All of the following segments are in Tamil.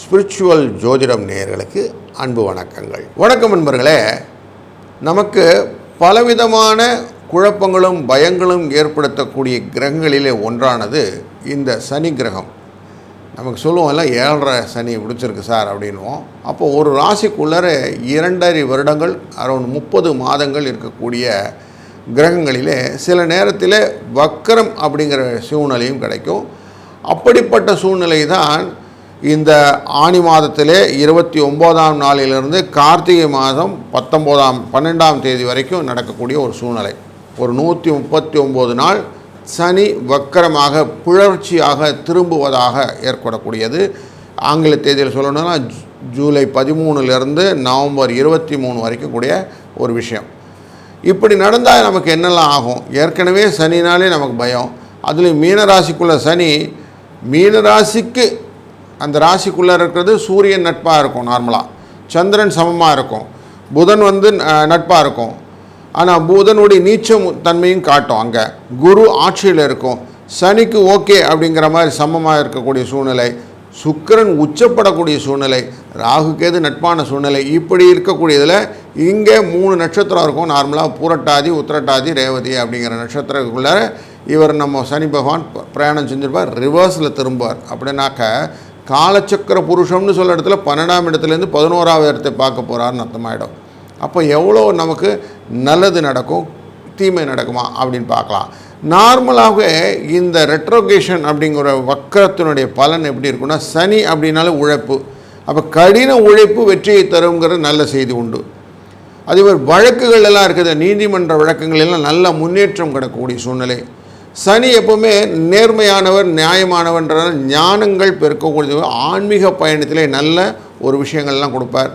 ஸ்பிரிச்சுவல் ஜோதிடம் நேயர்களுக்கு அன்பு வணக்கங்கள். வணக்கம் நண்பர்களே. நமக்கு பலவிதமான குழப்பங்களும் பயங்களும் ஏற்படுத்தக்கூடிய கிரகங்களிலே ஒன்றானது இந்த சனி கிரகம். நமக்கு சொல்லுவோம்ல 7.5 சனி பிடிச்சிருக்கு சார் அப்படின்வோம். அப்போது ஒரு ராசிக்குள்ளே 2.5 வருடங்கள் அரௌண்ட் 30 மாதங்கள் இருக்கக்கூடிய கிரகங்களிலே சில நேரத்தில் வக்கரம் அப்படிங்கிற சூழ்நிலையும் கிடைக்கும். அப்படிப்பட்ட சூழ்நிலை தான் இந்த ஆனி மாதத்திலே 29ஆம் நாளிலிருந்து கார்த்திகை மாதம் 12ஆம் தேதி வரைக்கும் நடக்கக்கூடிய ஒரு சூழ்நிலை. ஒரு 139 நாள் சனி வக்கரமாக புழற்சியாக திரும்புவதாக ஏற்படக்கூடியது. ஆங்கில தேதியில் சொல்லணும்னா ஜூலை 13லிருந்து நவம்பர் 23 வரைக்கும் கூடிய ஒரு விஷயம். இப்படி நடந்தால் நமக்கு என்னெல்லாம் ஆகும்? ஏற்கனவே சனினாலே நமக்கு பயம். அதுலேயும் மீனராசிக்குள்ளே சனி, மீனராசிக்கு அந்த ராசிக்குள்ளே இருக்கிறது சூரியன் நட்பாக இருக்கும், நார்மலாக சந்திரன் சமமாக இருக்கும், புதன் நட்பாக இருக்கும். ஆனால் புதனுடைய நீச்சம் தன்மையும் காட்டும். அங்கே குரு ஆட்சியில் இருக்கும். சனிக்கு ஓகே அப்படிங்கிற மாதிரி சமமாக இருக்கக்கூடிய சூழ்நிலை, சுக்கிரன் உச்சப்படக்கூடிய சூழ்நிலை, ராகு கேது நட்பான சூழ்நிலை. இப்படி இருக்கக்கூடியதில் இங்கே 3 நட்சத்திரம் இருக்கும். நார்மலாக பூரட்டாதி, உத்திரட்டாதி, ரேவதி அப்படிங்கிற நட்சத்திரத்துக்குள்ளே இவர் நம்ம சனி பகவான் பிரயாணம் செஞ்சிருப்பார். ரிவர்ஸில் திரும்புவார். அப்படின்னாக்க காலச்சக்கர புருஷம்னு சொல்ல இடத்துல 12ஆம் இடத்துலேருந்து 11ஆவது இடத்தை பார்க்க போகிறாருன்னு அர்த்தமாயிடும். அப்போ எவ்வளோ நமக்கு நல்லது நடக்கும், தீமை நடக்குமா அப்படின்னு பார்க்கலாம். நார்மலாகவே இந்த ரெட்ரோகேஷன் அப்படிங்கிற வக்கரத்தினுடைய பலன் எப்படி இருக்குன்னா, சனி அப்படின்னாலே உழைப்பு. அப்போ கடின உழைப்பு வெற்றியை தருங்கிற நல்ல செய்தி உண்டு. அதே மாதிரி வழக்குகள் எல்லாம் இருக்குது, நீதிமன்ற வழக்குகள் எல்லாம் நல்ல முன்னேற்றம் கிடக்கக்கூடிய சூழ்நிலை. சனி எப்போவுமே நேர்மையானவர், நியாயமானவர்ன்ற ஞானங்கள் பெருக்கக்கூடிய ஆன்மீக பயணத்திலே நல்ல ஒரு விஷயங்கள்லாம் கொடுப்பார்.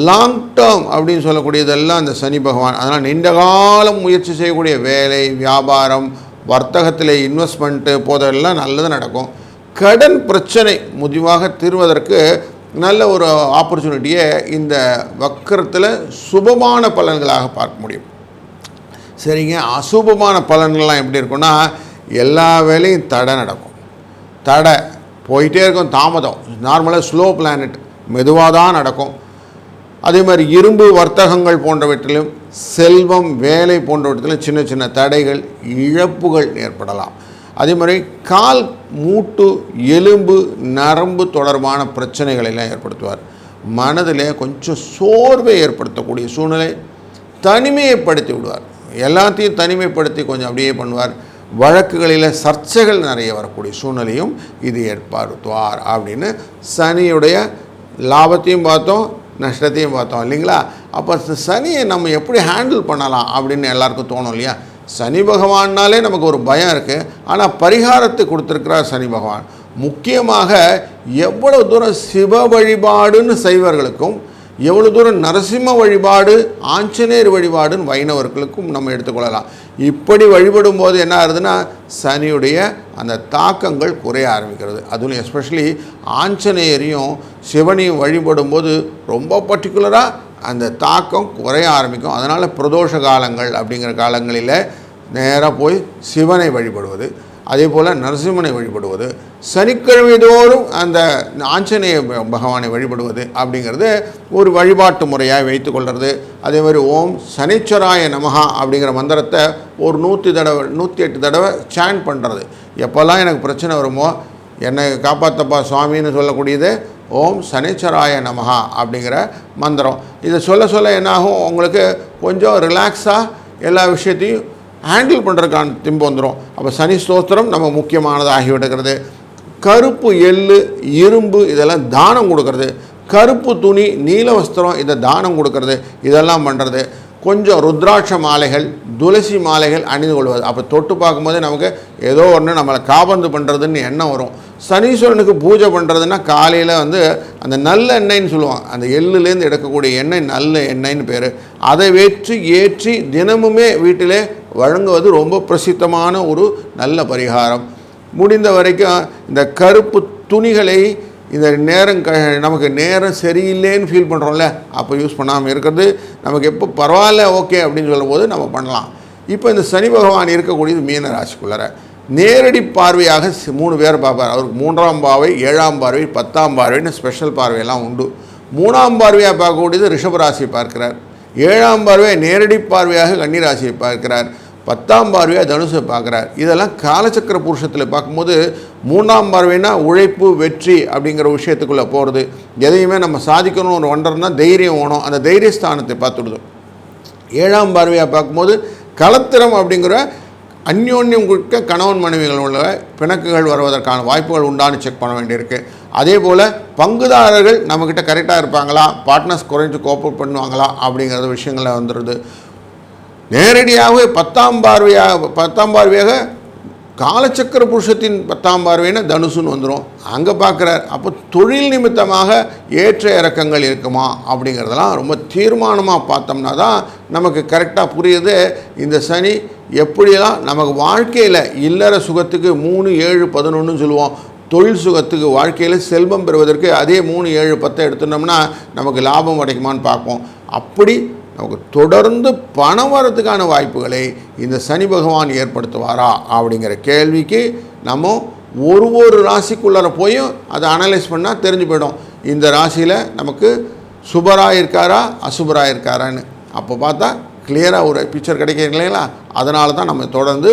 லாங் டேர்ம் அப்படின்னு சொல்லக்கூடியதெல்லாம் அந்த சனி பகவான். அதனால் நீண்ட காலம் முயற்சி செய்யக்கூடிய வேலை, வியாபாரம், வர்த்தகத்தில் இன்வெஸ்ட்மெண்ட்டு போதெல்லாம் நல்லது நடக்கும். கடன் பிரச்சனை முடிவாக தீர்வதற்கு நல்ல ஒரு ஆப்பர்ச்சுனிட்டியை இந்த வக்கரத்தில் சுபமான பலன்களாக பார்க்க முடியும். சரிங்க, அசுபமான பலன்கள்லாம் எப்படி இருக்குன்னா, எல்லா வேலையும் தடை நடக்கும். தடை போயிட்டே இருக்கும், தாமதம். நார்மலாக ஸ்லோ பிளானட், மெதுவாக தான் நடக்கும். அதே மாதிரி இரும்பு வர்த்தகங்கள் போன்றவற்றிலும், செல்வம், வேலை போன்றவற்றிலும் சின்ன சின்ன தடைகள், இழப்புகள் ஏற்படலாம். அதே மாதிரி கால், மூட்டு, எலும்பு, நரம்பு தொடர்பான பிரச்சனைகளை எல்லாம் ஏற்படுத்துவார். மனதில் கொஞ்சம் சோர்வை ஏற்படுத்தக்கூடிய சூழ்நிலை, தனிமையைப்படுத்தி விடுவார். எல்லாத்தையும் தனிமைப்படுத்தி கொஞ்சம் அப்படியே பண்ணுவார். வழக்குகளில் சர்ச்சைகள் நிறைய வரக்கூடிய சூழ்நிலையும் இது ஏற்படுத்துவார் அப்படின்னு சனியுடைய லாபத்தையும் பார்த்தோம், நஷ்டத்தையும் பார்த்தோம் இல்லைங்களா? அப்போ சனியை நம்ம எப்படி ஹேண்டில் பண்ணலாம் அப்படின்னு எல்லாருக்கும் தோணும் இல்லையா? சனி பகவான்னாலே நமக்கு ஒரு பயம் இருக்குது. ஆனால் பரிகாரத்தை கொடுத்துருக்கிறார் சனி பகவான். முக்கியமாக எவ்வளோ தூரம் சிவ வழிபாடுன்னு செய்வர்களுக்கும், எவ்வளோ தூரம் நரசிம்ம வழிபாடு, ஆஞ்சநேயர் வழிபாடுன்னு வைணவர்களுக்கும் நம்ம எடுத்துக்கொள்ளலாம். இப்படி வழிபடும் போது என்ன ஆகுதுன்னா, சனியுடைய அந்த தாக்கங்கள் குறைய ஆரம்பிக்கிறது. அதுவும் எஸ்பெஷலி ஆஞ்சநேயரையும் சிவனையும் வழிபடும் போது ரொம்ப பர்டிகுலராக அந்த தாக்கம் குறைய ஆரம்பிக்கும். அதனால் பிரதோஷ காலங்கள் அப்படிங்கிற காலங்களில் நேராக போய் சிவனை வழிபடுவது, அதே போல் நரசிம்மனை வழிபடுவது, சனிக்கிழமை தோறும் அந்த ஆஞ்சநேய பகவானை வழிபடுவது அப்படிங்கிறது ஒரு வழிபாட்டு முறையாக வைத்து கொள்வது. அதே மாதிரி ஓம் சனிச்சராய நமஹா அப்படிங்கிற மந்திரத்தை ஒரு 108 தடவை சாண்ட் பண்ணுறது. எப்போல்லாம் எனக்கு பிரச்சனை வருமோ, என்னை காப்பாற்றப்பா சுவாமின்னு சொல்லக்கூடியது ஓம் சனிச்சராய நமஹா அப்படிங்கிற மந்திரம். இதை சொல்ல என்னாகும், உங்களுக்கு கொஞ்சம் ரிலாக்ஸாக எல்லா விஷயத்தையும் ஹேண்டில் பண்ணுறதுக்கான திம்பு வந்துடும். அப்போ சனி ஸ்தோத்திரம் நம்ம முக்கியமானது ஆகிவிடுகிறது. கருப்பு எள்ளு, இரும்பு இதெல்லாம் தானம் கொடுக்கறது, கருப்பு துணி, நீல வஸ்திரம் இதை தானம் கொடுக்கறது, இதெல்லாம் பண்ணுறது. கொஞ்சம் ருத்ராட்ச மாலைகள், துளசி மாலைகள் அணிந்து கொள்வது. அப்போ தொட்டு பார்க்கும்போது நமக்கு ஏதோ ஒன்று நம்மளை காபந்து பண்ணுறதுன்னு எண்ணம் வரும். சனீஸ்வரனுக்கு பூஜை பண்ணுறதுன்னா காலையில் அந்த நல்ல எண்ணெய்ன்னு சொல்லுவாங்க. அந்த எள்ளுலேருந்து எடுக்கக்கூடிய எண்ணெய் நல்ல எண்ணெய்ன்னு பேர். அதை ஏற்றி தினமுமே வீட்டிலே வழங்குவது ரொம்ப பிரசித்தமான ஒரு நல்ல பரிகாரம். முடிந்த வரைக்கும் இந்த கருப்பு துணிகளை இந்த நேரம் நமக்கு நேரம் சரியில்லைன்னு ஃபீல் பண்ணுறோம்ல, அப்போ யூஸ் பண்ணாமல் இருக்கிறது. நமக்கு எப்போ பரவாயில்ல ஓகே அப்படின்னு சொல்லும் போது நம்ம பண்ணலாம். இப்போ இந்த சனி பகவான் இருக்கக்கூடியது மீன ராசிக்குள்ளார. நேரடி பார்வையாக 3 பேர் பார்ப்பார். அவருக்கு 3ஆம் பார்வை, 7ஆம் பார்வை, 10ஆம் பார்வைன்னு ஸ்பெஷல் பார்வையெல்லாம் உண்டு. 3ஆம் பார்வையாக பார்க்கக்கூடியது ரிஷபராசியை பார்க்கிறார். 7ஆம் பார்வையை நேரடி பார்வையாக கன்னிராசியை பார்க்கிறார். 10ஆம் பார்வையாக தனுசை பார்க்குறார். இதெல்லாம் காலச்சக்கர புருஷத்தில் பார்க்கும்போது 3ஆம் பார்வைனா உழைப்பு, வெற்றி அப்படிங்கிற விஷயத்துக்குள்ளே போகிறது. எதையுமே நம்ம சாதிக்கணும் ஒரு ஒன்றரைனா தைரியம் வேணும். அந்த தைரியஸ்தானத்தை பார்த்துடுது. 7ஆம் பார்வையாக பார்க்கும்போது கலத்திரம் அப்படிங்கிற அந்யோன்யம் கொடுக்க கணவன் மனைவிகள் உள்ள பிணக்குகள் வருவதற்கான வாய்ப்புகள் உண்டான்னு செக் பண்ண வேண்டியிருக்கு. அதே போல் பங்குதாரர்கள் நம்மக்கிட்ட கரெக்டாக இருப்பாங்களா, பார்ட்னர்ஸ் குறைஞ்சு கோஆப்ரேட் பண்ணுவாங்களா அப்படிங்கிற விஷயங்களை வந்துடுது. நேரடியாகவே 10ஆம் பார்வையாக காலச்சக்கர புருஷத்தின் 10ஆம் பார்வைன்னா தனுசுன்னு வந்துடும். அங்கே பார்க்குறார். அப்போ தொழில் நிமித்தமாக ஏற்ற இறக்கங்கள் இருக்குமா அப்படிங்கிறதெல்லாம் ரொம்ப தீர்மானமாக பார்த்தோம்னா தான் நமக்கு கரெக்டாக புரியுது. இந்த சனி எப்படியெல்லாம் நமக்கு வாழ்க்கையில் இல்லற சுகத்துக்கு 3, 7, 11 சொல்லுவோம். தொழில் சுகத்துக்கு வாழ்க்கையில் செல்வம் பெறுவதற்கு அதே 3, 7, 10 எடுத்துட்டோம்னா நமக்கு லாபம் கிடைக்குமான்னு பார்ப்போம். அப்படி நமக்கு தொடர்ந்து பணம் வரத்துக்கான வாய்ப்புகளை இந்த சனி பகவான் ஏற்படுத்துவாரா அப்படிங்கிற கேள்விக்கு நம்ம ஒரு ராசிக்குள்ளார போயும் அதை அனலைஸ் பண்ணால் தெரிஞ்சு போயிடும். இந்த ராசியில் நமக்கு சுபராக இருக்காரா, அசுபராக இருக்காரான்னு. அப்போ பார்த்தா கிளியராக ஒரு பிக்சர் கிடைக்கிறது இல்லைங்களா? அதனால தான் நம்ம தொடர்ந்து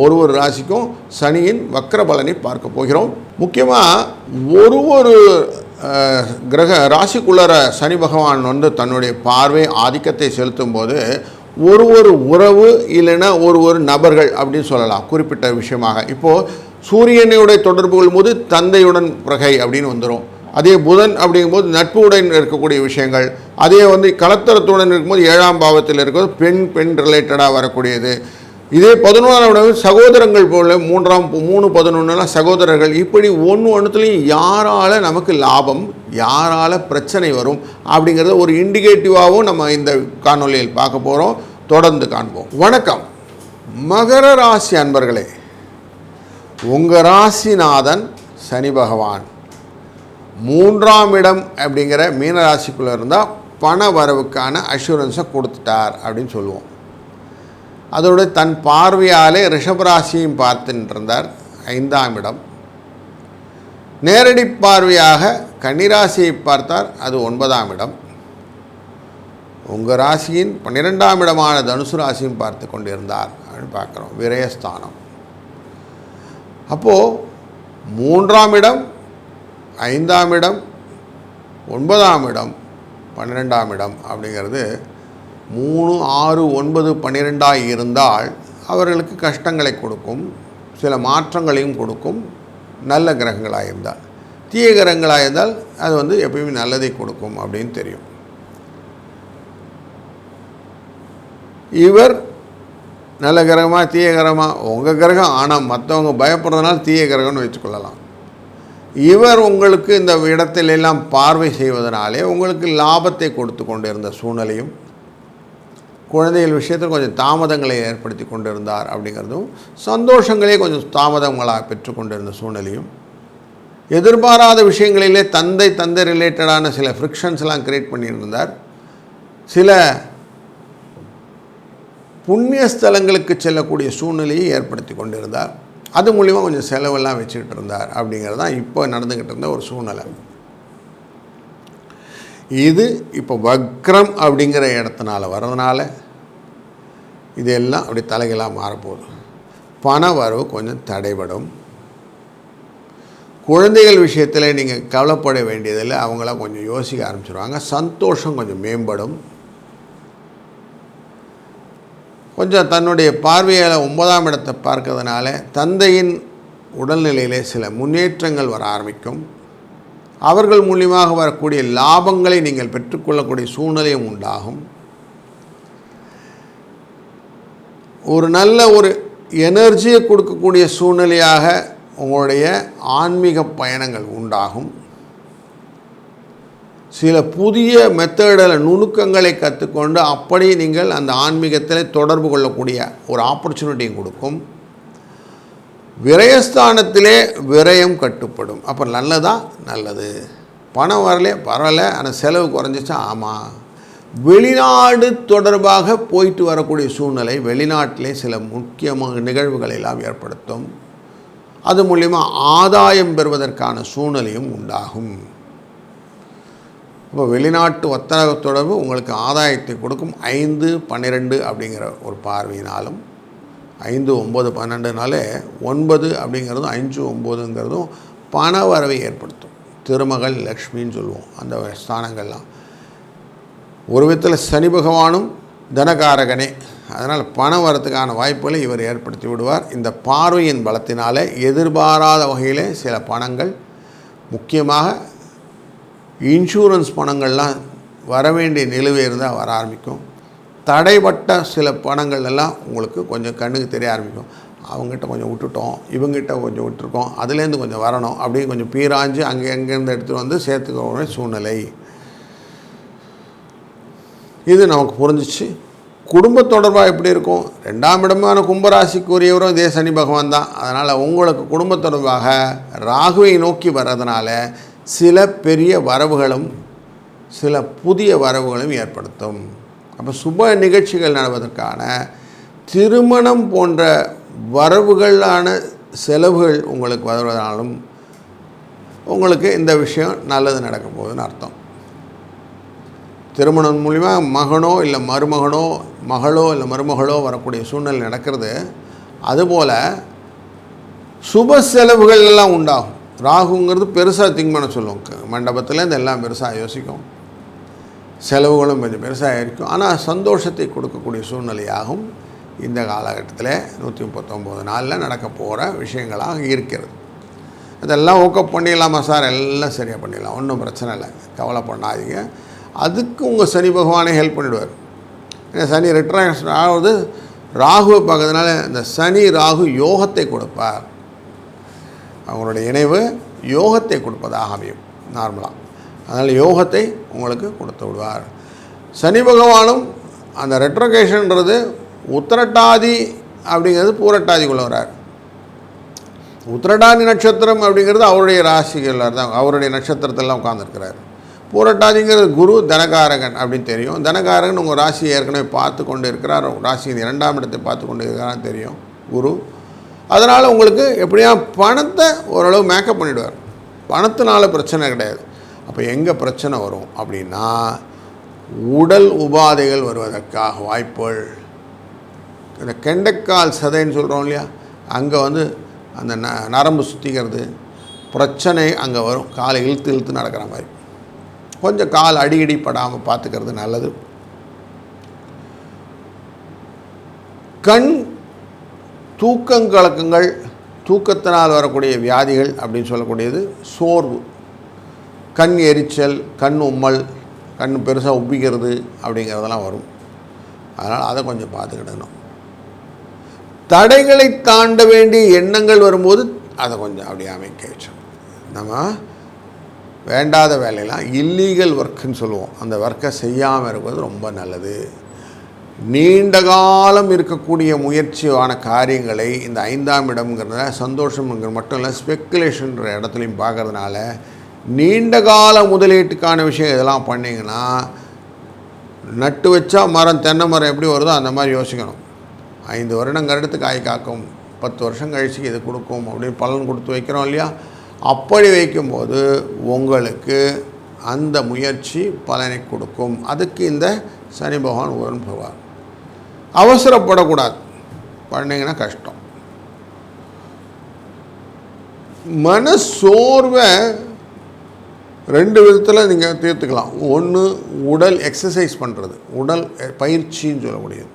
ஒரு ராசிக்கும் சனியின் வக்ர பலனை பார்க்க போகிறோம். முக்கியமாக ஒரு கிரக ராசிக்குள்ளார சனி பகவான் தன்னுடைய பார்வை ஆதிக்கத்தை செலுத்தும் போது ஒரு உறவு இல்லைன்னா ஒரு நபர்கள் அப்படின்னு சொல்லலாம். குறிப்பிட்ட விஷயமாக இப்போது சூரியனுடைய தொடர்புகள் போது தந்தையுடன் பிரகை அப்படின்னு வந்துடும். அதே புதன் அப்படிங்கும்போது நட்புடன் இருக்கக்கூடிய விஷயங்கள். அதே கலத்தரத்துடன் இருக்கும்போது 7ஆம் பாவத்தில் இருக்கிறது பெண் ரிலேட்டடாக வரக்கூடியது. இதே 11ஆம் இடம் சகோதரங்கள் போல் 3, 11 சகோதரர்கள். இப்படி ஒன்றுத்துலேயும் யாரால் நமக்கு லாபம், யாரால் பிரச்சனை வரும் அப்படிங்கிறத ஒரு இண்டிகேட்டிவாகவும் நம்ம இந்த காணொலியில் பார்க்க போகிறோம். தொடர்ந்து காண்போம். வணக்கம் மகர ராசி அன்பர்களே. உங்கள் ராசிநாதன் சனி பகவான் 3ஆம் இடம் அப்படிங்கிற மீனராசிக்குள்ளே இருந்தால் பண வரவுக்கான அஷூரன்ஸை கொடுத்துட்டார் அப்படின்னு சொல்லுவோம். அதோடு தன் பார்வையாலே ரிஷபராசியும் பார்த்துட்டு இருந்தார் 5ஆம் இடம். நேரடி பார்வையாக கன்னிராசியை பார்த்தார், அது 9ஆம் இடம். உங்கள் ராசியின் 12ஆம் இடமான தனுசு ராசியும் பார்த்து கொண்டிருந்தார் அப்படின்னு பார்க்குறோம். விரயஸ்தானம். அப்போது 3ஆம் இடம், 5ஆம் இடம், 9ஆம் இடம், 12ஆம் இடம் அப்படிங்கிறது 3, 6, 9, 12 இருந்தால் அவர்களுக்கு கஷ்டங்களை கொடுக்கும், சில மாற்றங்களையும் கொடுக்கும். நல்ல கிரகங்களாக இருந்தால், தீய கிரகங்களாக இருந்தால் அது எப்பயுமே நல்லதை கொடுக்கும் அப்படின்னு தெரியும். இவர் நல்ல கிரகமாக தீய கிரகமாக உங்கள் கிரகம், ஆனால் மற்றவங்க பயப்படுறதுனால தீய கிரகம்னு வச்சுக்கொள்ளலாம். இவர் உங்களுக்கு இந்த இடத்திலெல்லாம் பார்வை செய்வதனாலே உங்களுக்கு லாபத்தை கொடுத்து கொண்டிருந்த சூழ்நிலையும், குழந்தைகள் விஷயத்தில் கொஞ்சம் தாமதங்களை ஏற்படுத்தி கொண்டிருந்தார் அப்படிங்கிறதும், சந்தோஷங்களே கொஞ்சம் தாமதங்களாக பெற்றுக்கொண்டிருந்த சூழ்நிலையும், எதிர்பாராத விஷயங்களிலே தந்தை ரிலேட்டடான சில ஃப்ரிக்ஷன்ஸ்லாம் க்ரியேட் பண்ணியிருந்தார். சில புண்ணிய ஸ்தலங்களுக்கு செல்லக்கூடிய சூழ்நிலையை ஏற்படுத்தி கொண்டிருந்தார். அது மூலிமா கொஞ்சம் செலவெல்லாம் வச்சுக்கிட்டு இருந்தார் அப்படிங்கிறது தான் இப்போ நடந்துக்கிட்டு இருந்த ஒரு சூழ்நிலை. இது இப்போ வக்ரம் அப்படிங்கிற இடத்தினால வர்றதுனால இதெல்லாம் அப்படி தலைகளாக மாறப்போகுது. பண வரவு கொஞ்சம் தடைபடும். குழந்தைகள் விஷயத்தில் நீங்கள் கவலைப்பட வேண்டியதில்லை, அவங்களாம் கொஞ்சம் யோசிக்க ஆரம்பிச்சிடுவாங்க. சந்தோஷம் கொஞ்சம் மேம்படும். கொஞ்சம் தன்னுடைய பார்வையால் 9ஆம் இடத்தை பார்க்கறதுனால தந்தையின் உடல்நிலையிலே சில முன்னேற்றங்கள் வர ஆரம்பிக்கும். அவர்கள் மூலியமாக வரக்கூடிய லாபங்களை நீங்கள் பெற்றுக்கொள்ளக்கூடிய சூழ்நிலையும் உண்டாகும். ஒரு நல்ல ஒரு எனர்ஜியை கொடுக்கக்கூடிய சூழ்நிலையாக உங்களுடைய ஆன்மீக பயணங்கள் உண்டாகும். சில புதிய மெத்தடில் நுணுக்கங்களை கற்றுக்கொண்டு அப்படி நீங்கள் அந்த ஆன்மீகத்தில் தொடர்பு கொள்ளக்கூடிய ஒரு ஆப்பர்ச்சுனிட்டியும் கொடுக்கும். விரயஸ்தானத்திலே விரயம் கட்டுப்படும். அப்போ நல்லது. பணம் வரலே பரவாயில்ல, ஆனால் செலவு குறைஞ்சிச்சா? ஆமாம். வெளிநாடு தொடர்பாக போயிட்டு வரக்கூடிய சூழ்நிலை வெளிநாட்டிலே சில முக்கியமான நிகழ்வுகளை எல்லாம் ஏற்படுத்தும். அது மூலிமா ஆதாயம் பெறுவதற்கான சூழ்நிலையும் உண்டாகும். இப்போ வெளிநாட்டு வர்த்தக தொடர்பு உங்களுக்கு ஆதாயத்தை கொடுக்கும். 5, 12 அப்படிங்கிற ஒரு பார்வையினாலும் 5, 9, 12நாலே 9 அப்படிங்கிறதும் 5, 9ங்கிறதும் பண வரவை ஏற்படுத்தும். திருமகள் லக்ஷ்மின்னு சொல்லுவோம் அந்த ஸ்தானங்கள்லாம். ஒரு விதத்தில் சனி பகவானும் தனகாரகனே, அதனால் பணம் வரத்துக்கான வாய்ப்புகளை இவர் ஏற்படுத்தி விடுவார். இந்த பார்வையின் பலத்தினாலே எதிர்பாராத வகையிலே சில பணங்கள், முக்கியமாக இன்சூரன்ஸ் பணங்கள்லாம் வர வேண்டிய நிலுவை இருந்தால் வர ஆரம்பிக்கும். தடைப்பட்ட சில பணங்கள் எல்லாம் உங்களுக்கு கொஞ்சம் கண்ணுக்கு தெரிய ஆரம்பிக்கும். அவங்ககிட்ட கொஞ்சம் விட்டுட்டோம், இவங்ககிட்ட கொஞ்சம் விட்டுருக்கோம், அதுலேருந்து கொஞ்சம் வரணும் அப்படின்னு கொஞ்சம் பீராஞ்சு அங்கேருந்து எடுத்துகிட்டு வந்து சேர்த்துக்கிற சூழ்நிலை இது நமக்கு புரிஞ்சிச்சு. குடும்ப தொடர்பாக எப்படி இருக்கும்? 2ஆம் இடமான கும்பராசிக்குரியவரும் இதே சனி பகவான் தான். அதனால் உங்களுக்கு குடும்ப தொடர்பாக ராகுவை நோக்கி வர்றதுனால சில பெரிய வரவுகளும் சில புதிய வரவுகளும் ஏற்படுத்தும். அப்போ சுப நிகழ்ச்சிகள் நடப்பதற்கான திருமணம் போன்ற வரவுகளான செலவுகள் உங்களுக்கு வருவதனாலும் உங்களுக்கு இந்த விஷயம் நல்லது நடக்க போகுதுன்னு அர்த்தம். திருமணம் மூலிமா மகனோ இல்லை மருமகனோ, மகளோ இல்லை மருமகளோ வரக்கூடிய சூழ்நிலை நடக்கிறது. அதுபோல் சுப செலவுகள் எல்லாம் உண்டாகும். ராகுங்கிறது பெருசாக திங்க் பண்ண சொல்லுவோம். மண்டபத்துலேருந்து எல்லாம் பெருசாக யோசிக்கும், செலவுகளும் கொஞ்சம் பெருசாக இருக்கும். ஆனால் சந்தோஷத்தை கொடுக்கக்கூடிய சூழ்நிலையாகும் இந்த காலகட்டத்தில் 139 நாளில் நடக்க போகிற விஷயங்களாக இருக்கிறது. அதெல்லாம் ஓக்கப் பண்ணிடலாமா சார்? எல்லாம் சரியாக பண்ணிடலாம், ஒன்றும் பிரச்சனை இல்லை, கவலை பண்ணாதீங்க. அதுக்கு உங்கள் சனி பகவானே ஹெல்ப் பண்ணிவிடுவார். ஏன்னா சனி ரிட்ராக்ஷன் ஆகுது, ராகுவை பார்க்கறதுனால இந்த சனி ராகு யோகத்தை கொடுப்பார். அவங்களுடைய இணைவு யோகத்தை கொடுப்பதாக அமையும் நார்மலாக. அதனால் யோகத்தை உங்களுக்கு கொடுத்து விடுவார். சனி பகவானும் அந்த ரெட்ரோகேஷன்றது உத்திரட்டாதி அப்படிங்கிறது பூரட்டாதிக்குள்ளே வரார். உத்திரட்டாதி நட்சத்திரம் அப்படிங்கிறது அவருடைய ராசிகள் தான், அவருடைய நட்சத்திரத்திலாம் உட்கார்ந்துருக்கிறார். பூரட்டாதிங்கிறது குரு தனகாரகன் அப்படின்னு தெரியும். தனகாரகன் உங்கள் ராசியை ஏற்கனவே பார்த்து கொண்டு இருக்கிறார், ராசியின் 2ஆம் இடத்தை பார்த்து கொண்டு இருக்கிறான்னு தெரியும் குரு. அதனால் உங்களுக்கு எப்படியா பணத்தை ஓரளவு மேக்கப் பண்ணிவிடுவார். பணத்தினால பிரச்சனை கிடையாது. அப்போ எங்கே பிரச்சனை வரும் அப்படின்னா உடல் உபாதைகள் வருவதற்காக வாய்ப்புகள். இந்த கெண்டைக்கால் சதைன்னு சொல்கிறோம் இல்லையா, அங்கே அந்த நரம்பு சுற்றிக்கிறது பிரச்சனை அங்கே வரும். காலை இழுத்து இழுத்து நடக்கிற மாதிரி. கொஞ்சம் கால் அடிக்கடி படாமல் பார்த்துக்கிறது நல்லது. கண் தூக்கங்கலக்கங்கள், தூக்கத்தினால் வரக்கூடிய வியாதிகள் அப்படின்னு சொல்லக்கூடியது சோர்வு, கண் எரிச்சல், கண் உம்மல், கண் பெருசாக உப்பிக்கிறது அப்படிங்கிறதெல்லாம் வரும். அதனால் அதை கொஞ்சம் பார்த்துக்கிடணும். தடைகளை தாண்ட வேண்டிய எண்ணங்கள் வரும்போது அதை கொஞ்சம் அப்படியே அமைக்க வச்சோம். நம்ம வேண்டாத வேலையெல்லாம் இல்லீகல் ஒர்க்குன்னு சொல்லுவோம், அந்த ஒர்க்கை செய்யாமல் இருப்பது ரொம்ப நல்லது. நீண்ட காலம் இருக்கக்கூடிய முயற்சியான காரியங்களை இந்த 5ஆம் இடம்ங்கிறத சந்தோஷம்ங்கிற மட்டும் இல்லை, ஸ்பெக்குலேஷன்ற இடத்துலையும் பார்க்கறதுனால நீண்ட கால முதலீட்டுக்கான விஷயம் இதெல்லாம் பண்ணிங்கன்னா, நட்டு வச்சா மரம், தென்னை மரம் எப்படி வருதோ அந்த மாதிரி யோசிக்கணும். 5 வருடம் கருடத்து காய் காக்கும், 10 வருஷம் கழிச்சு இது கொடுக்கும் அப்படின்னு பலன் கொடுத்து வைக்கிறோம் இல்லையா. அப்படி வைக்கும்போது உங்களுக்கு அந்த முயற்சி பலனை கொடுக்கும். அதுக்கு இந்த சனி பகவான் உடன் போவார். அவசரப்படக்கூடாது, பண்ணிங்கன்னா கஷ்டம். மன சோர்வை 2 விதத்தில் நீங்கள் தீர்த்துக்கலாம். ஒன்று, உடல் எக்ஸசைஸ் பண்ணுறது, உடல் பயிற்சின்னு சொல்லக்கூடியது.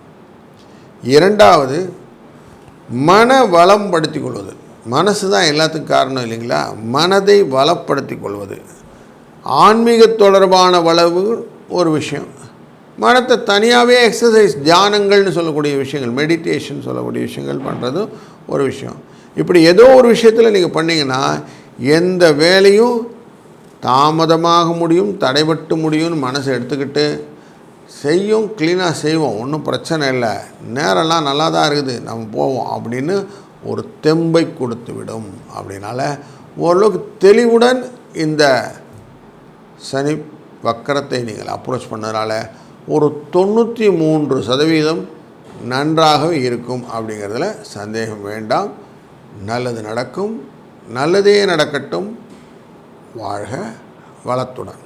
2வது, மன வளம் படுத்தி கொள்வது. மனசு தான் எல்லாத்துக்கும் காரணம் இல்லைங்களா. மனதை வளப்படுத்தி கொள்வது, ஆன்மீக தொடர்பான வளவு ஒரு விஷயம். மனத்தை தனியாகவே எக்ஸசைஸ், தியானங்கள்னு சொல்லக்கூடிய விஷயங்கள், மெடிடேஷன் சொல்லக்கூடிய விஷயங்கள் பண்ணுறது ஒரு விஷயம். இப்படி ஏதோ ஒரு விஷயத்தில் நீங்கள் பண்ணிங்கன்னா எந்த வேலையும் தாமதமாக முடியும், தடைபட்டு முடியும்னு மனசை எடுத்துக்கிட்டு செய்யும், க்ளீனாக செய்வோம், ஒன்றும் பிரச்சனை இல்லை, நேரம்லாம் நல்லா தான் இருக்குது, நம்ம போவோம் அப்படின்னு ஒரு தெம்பை கொடுத்து விடும். அப்படின்னால ஓரளவுக்கு தெளிவுடன் இந்த சனி வக்கரத்தை நீங்கள் அப்ரோச் பண்ணதுனால ஒரு 93% நன்றாக இருக்கும் அப்படிங்கிறதுல சந்தேகம் வேண்டாம். நல்லது நடக்கும், நல்லதே நடக்கட்டும். வாழ்க வளத்துடன்.